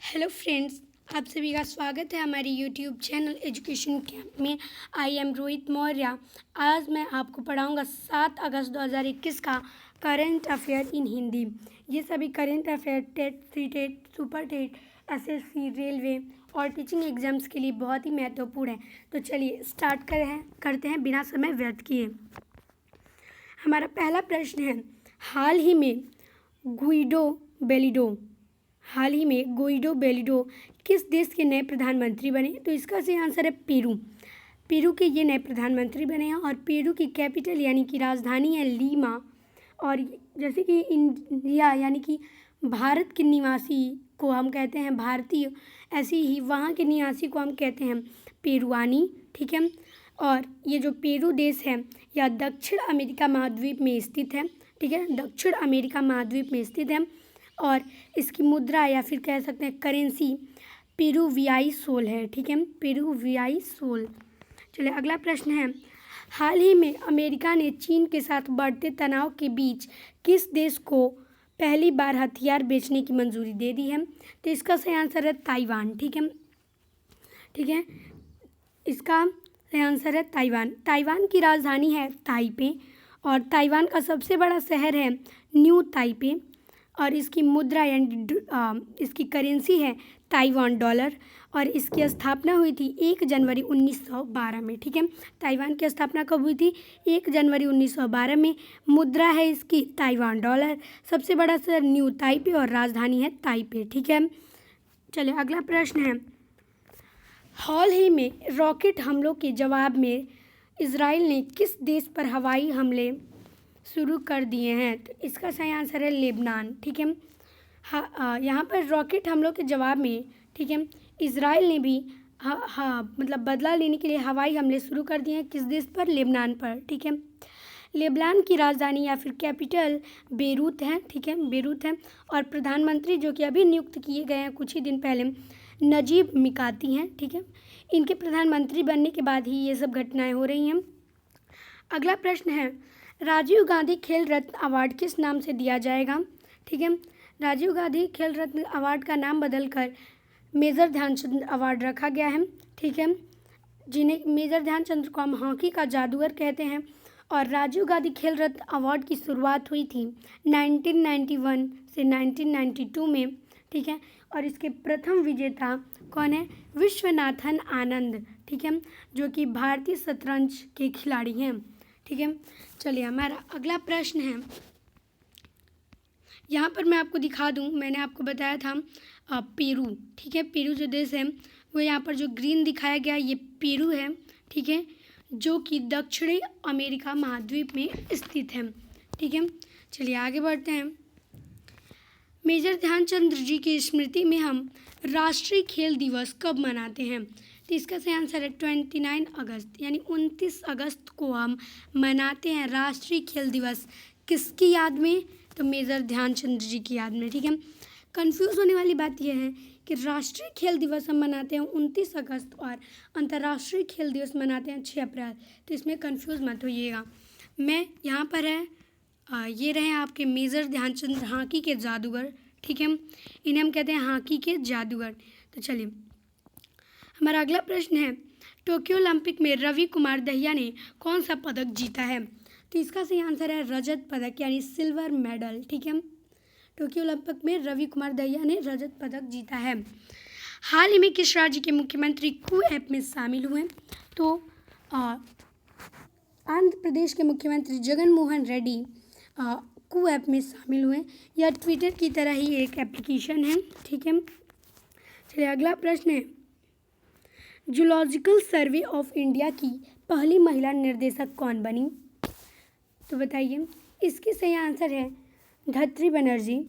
Hello friends, आप सभी का स्वागत है हमारी यूट्यूब चैनल एजुकेशन कैंप में। I am Rohit Maurya. आज मैं आपको पढ़ाऊंगा 7 अगस्त 2021 का करंट अफेयर इन हिंदी। ये सभी current affair TET, C TET, super TET, SSC, railway और टीचिंग एग्जाम्स के लिए बहुत ही महत्वपूर्ण है। तो चलिए स्टार्ट करते हैं बिना समय व्यर्थ किए। हमारा पहला प्रश्न है, हाल ही में गुइडो बेलिडो किस देश के नए प्रधानमंत्री बने? तो इसका सही आंसर है पेरू। पेरू के ये नए प्रधानमंत्री बने हैं और पेरू की कैपिटल यानी कि राजधानी है लीमा। और जैसे कि इंडिया यानी कि भारत के निवासी को हम कहते हैं भारतीय, ऐसे ही वहाँ के निवासी को हम कहते हैं पेरुआनी। ठीक है। और ये जो पेरू देश है यह दक्षिण अमेरिका महाद्वीप में स्थित है। ठीक है, दक्षिण अमेरिका महाद्वीप में स्थित है और इसकी मुद्रा या फिर कह सकते हैं करेंसी पेरुवियाई सोल है। ठीक है, पेरुवियाई सोल। चलिए अगला प्रश्न है, हाल ही में अमेरिका ने चीन के साथ बढ़ते तनाव के बीच किस देश को पहली बार हथियार बेचने की मंजूरी दे दी है? तो इसका सही आंसर है ताइवान। ठीक है, इसका सही आंसर है ताइवान। ताइवान की राजधानी है ताइपे और ताइवान का सबसे बड़ा शहर है न्यू ताइपे और इसकी मुद्रा यानी इसकी करेंसी है ताइवान डॉलर और इसकी स्थापना हुई थी 1 जनवरी 1912 में। ठीक है, ताइवान की स्थापना कब हुई थी? 1 जनवरी 1912 में। मुद्रा है इसकी ताइवान डॉलर, सबसे बड़ा शहर न्यू ताइपे और राजधानी है ताइपे। ठीक है, चलिए अगला प्रश्न है, हाल ही में रॉकेट हमलों के जवाब में इजराइल ने किस देश पर हवाई हमले शुरू कर दिए हैं? तो इसका सही आंसर है लेबनान। ठीक है, हाँ, यहाँ पर रॉकेट हमलों के जवाब में, ठीक है, इजराइल ने भी मतलब बदला लेने के लिए हवाई हमले शुरू कर दिए हैं। किस देश पर? लेबनान पर। ठीक है, लेबनान की राजधानी या फिर कैपिटल बेरूत है। ठीक है, बेरूत है और प्रधानमंत्री जो कि अभी नियुक्त किए गए हैं कुछ ही दिन पहले, नजीब मिकाती हैं। ठीक है, इनके प्रधानमंत्री बनने के बाद ही ये सब घटनाएं हो रही हैं। अगला प्रश्न है, राजीव गांधी खेल रत्न अवार्ड किस नाम से दिया जाएगा? ठीक है, राजीव गांधी खेल रत्न अवार्ड का नाम बदलकर मेजर ध्यानचंद अवार्ड रखा गया है। ठीक है, जिन्हें मेजर ध्यानचंद को हम हॉकी का जादूगर कहते हैं। और राजीव गांधी खेल रत्न अवार्ड की शुरुआत हुई थी 1991 से 1992 में। ठीक है, और इसके प्रथम विजेता कौन है? विश्वनाथन आनंद। ठीक है, जो कि भारतीय शतरंज के खिलाड़ी हैं। ठीक है, चलिए हमारा अगला प्रश्न है, यहाँ पर मैं आपको दिखा दूँ, मैंने आपको बताया था पेरू। ठीक है, पेरू जो देश है वो यहाँ पर जो ग्रीन दिखाया गया ये पेरू है। ठीक है, जो कि दक्षिणी अमेरिका महाद्वीप में स्थित है। ठीक है, चलिए आगे बढ़ते हैं। मेजर ध्यानचंद जी की स्मृति में हम राष्ट्रीय खेल दिवस कब मनाते हैं? तो इसका सही आंसर है 29 अगस्त यानी 29 अगस्त को हम मनाते हैं राष्ट्रीय खेल दिवस। किसकी याद में? तो मेजर ध्यानचंद जी की याद में। ठीक है, कंफ्यूज होने वाली बात यह है कि राष्ट्रीय खेल दिवस हम मनाते हैं 29 अगस्त और अंतर्राष्ट्रीय खेल दिवस मनाते हैं 6 अप्रैल। तो इसमें कंफ्यूज मत होइएगा। मैं यहाँ पर है ये रहे आपके मेजर ध्यानचंद हॉकी के जादूगर। ठीक है, इन्हें हम कहते हैं हॉकी के जादूगर। तो चलिए हमारा अगला प्रश्न है, टोक्यो ओलंपिक में रवि कुमार दहिया ने कौन सा पदक जीता है? तो इसका सही आंसर है रजत पदक यानी सिल्वर मेडल। ठीक है, टोक्यो ओलंपिक में रवि कुमार दहिया ने रजत पदक जीता है। हाल ही में किस राज्य के मुख्यमंत्री कू ऐप में शामिल हुए? तो आंध्र प्रदेश के मुख्यमंत्री जगन मोहन रेड्डी कू ऐप में शामिल हुए। यह ट्विटर की तरह ही एक एप्लीकेशन है। ठीक है, चलिए अगला प्रश्न है, जूलॉजिकल सर्वे ऑफ इंडिया की पहली महिला निर्देशक कौन बनी? तो बताइए, इसकी सही आंसर है धरित्री बनर्जी।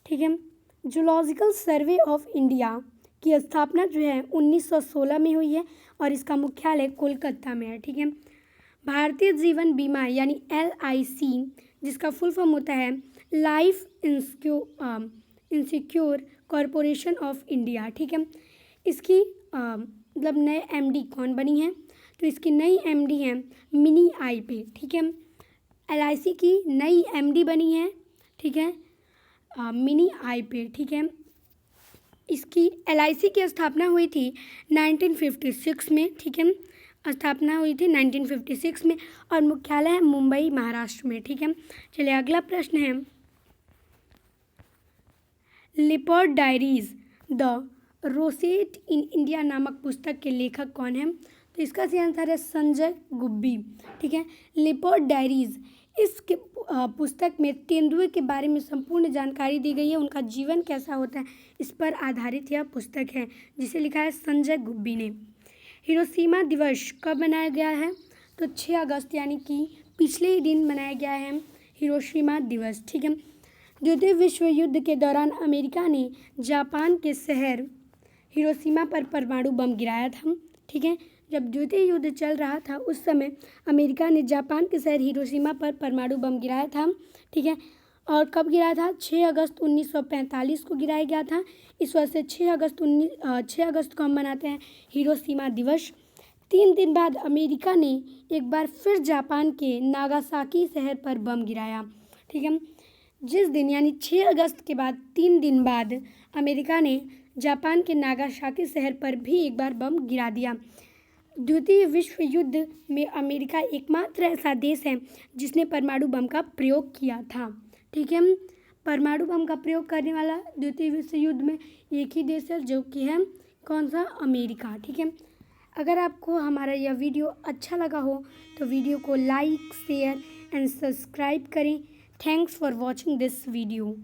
ठीक है, जूलॉजिकल सर्वे ऑफ इंडिया की स्थापना जो है 1916 में हुई है और इसका मुख्यालय कोलकाता में है। ठीक है, भारतीय जीवन बीमा यानी LIC, जिसका फुल फॉर्म होता है life insurance corporation of India. ठीक है, इसकी मतलब नए MD कौन बनी है? तो इसकी नई MD है मिनी आईपे। ठीक है, LIC की नई MD बनी है। ठीक है, मिनी आईपे। ठीक है, इसकी LIC की स्थापना हुई थी 1956 में, ठीक है, स्थापना हुई थी 1956 में और मुख्यालय है मुंबई महाराष्ट्र में, ठीक है। चलिए अगला प्रश्न है, leopard diaries the rosette in India नामक पुस्तक के लेखक कौन है? तो इसका सही आंसर है संजय गुब्बी, ठीक है। लिपर्ड डायरीज, इस पुस्तक में तेंदुए के बारे में संपूर्ण जानकारी दी गई है, उनका जीवन कैसा होता है इस पर आधारित यह पुस्तक है, जिसे लिखा है संजय गुब्बी ने। हिरोशिमा दिवस कब मनाया गया है? तो 6 अगस्त यानी कि पिछले ही दिन मनाया गया है हिरोशिमा दिवस, ठीक है। द्वितीय विश्व युद्ध के दौरान अमेरिका ने जापान के शहर हिरोशिमा पर परमाणु बम गिराया था, ठीक है। जब द्वितीय युद्ध चल रहा था उस समय अमेरिका ने जापान के शहर हिरोशिमा पर परमाणु बम गिराया था, ठीक है। और कब गिराया था? 6 अगस्त 1945 को गिराया गया था। इस वजह से 6 अगस्त को हम मनाते हैं हिरोशिमा दिवस। 3 दिन बाद अमेरिका ने एक बार फिर जापान के नागासाकी शहर पर बम गिराया, ठीक है। जिस दिन यानी 6 अगस्त के बाद 3 दिन बाद अमेरिका ने जापान के नागासाकी शहर पर भी एक बार बम गिरा दिया। द्वितीय विश्व युद्ध में अमेरिका एकमात्र ऐसा देश है जिसने परमाणु बम का प्रयोग किया था, ठीक है। परमाणु बम का प्रयोग करने वाला द्वितीय विश्व युद्ध में एक ही देश है, जो कि है कौन सा? अमेरिका, ठीक है। अगर आपको हमारा यह वीडियो अच्छा लगा हो तो वीडियो को लाइक, शेयर एंड सब्सक्राइब करें। Thanks for watching this video.